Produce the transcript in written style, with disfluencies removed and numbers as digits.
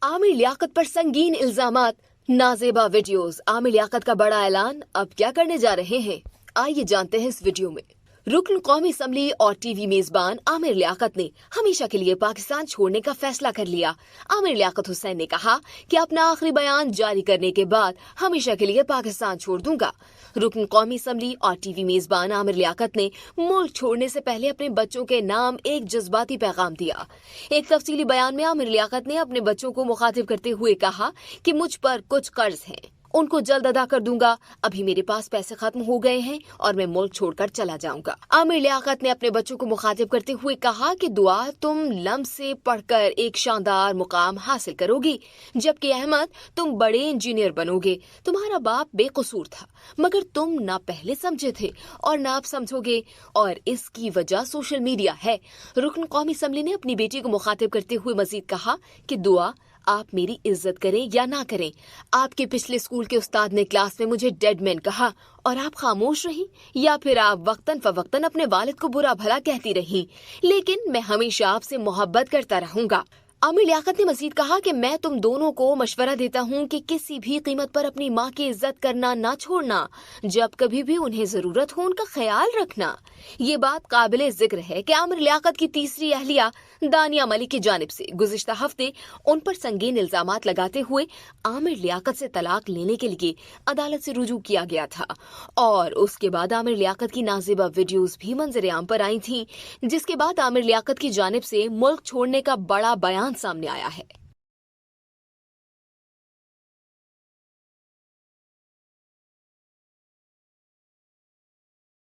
आमिर लियाकत पर संगीन इल्जामात, नाजेबा वीडियोस। आमिर लियाकत का बड़ा ऐलान, अब क्या करने जा रहे हैं, आइए जानते हैं इस वीडियो में। रुकन कौमी असम्बली और टीवी मेजबान आमिर लियाकत ने हमेशा के लिए पाकिस्तान छोड़ने का फैसला कर लिया। आमिर लियाकत हुसैन ने कहा कि अपना आखिरी बयान जारी करने के बाद हमेशा के लिए पाकिस्तान छोड़ दूंगा। रुकन कौमी असम्बली और टीवी मेजबान आमिर लियाकत ने मुल्क छोड़ने से पहले अपने बच्चों के नाम एक जज्बाती पैगाम दिया। एक तफसीली बयान में आमिर लियाकत ने अपने बच्चों को मुखातिब करते हुए कहा कि मुझ पर कुछ कर्ज हैं, उनको जल्द अदा कर दूंगा। अभी मेरे पास पैसे खत्म हो गए हैं और मैं मुल्क छोड़कर चला जाऊंगा। आमिर लियाकत ने अपने बच्चों को मुखातिब करते हुए कहा कि दुआ, तुम लम से पढ़कर एक शानदार मुकाम हासिल करोगी, जबकि अहमद, तुम बड़े इंजीनियर बनोगे। तुम्हारा बाप बेकसूर था, मगर तुम ना पहले समझे थे और ना अब समझोगे, और इसकी वजह सोशल मीडिया है। रुकन कौमी असम्बली ने अपनी बेटी को मुखातिब करते हुए मजीद कहा कि दुआ, आप मेरी इज्जत करें या ना करें, आपके पिछले स्कूल के उस्ताद ने क्लास में मुझे डेड मैन कहा और आप खामोश रहीं, या फिर आप वक्तन फवक्तन अपने वालिद को बुरा भला कहती रहीं, लेकिन मैं हमेशा आपसे मोहब्बत करता रहूंगा। आमिर लियाकत ने मजीद कहा कि मैं तुम दोनों को मशवरा देता हूं कि किसी भी कीमत पर अपनी माँ की इज्जत करना ना छोड़ना। जब कभी भी उन्हें जरूरत हो उनका ख्याल रखना। ये बात काबिले जिक्र है कि आमिर लियाकत की तीसरी अहलिया दानिया मलिक की जानिब से गुज़िश्ता हफ्ते उन पर संगीन इल्जामात लगाते हुए आमिर लियाकत से तलाक लेने के लिए अदालत से रुजू किया गया था, और उसके बाद आमिर लियाकत की नाज़ेबा वीडियोस भी मंजर आम पर आई थी, जिसके बाद आमिर लियाकत की जानिब से मुल्क छोड़ने का बड़ा बयान सामने आया है।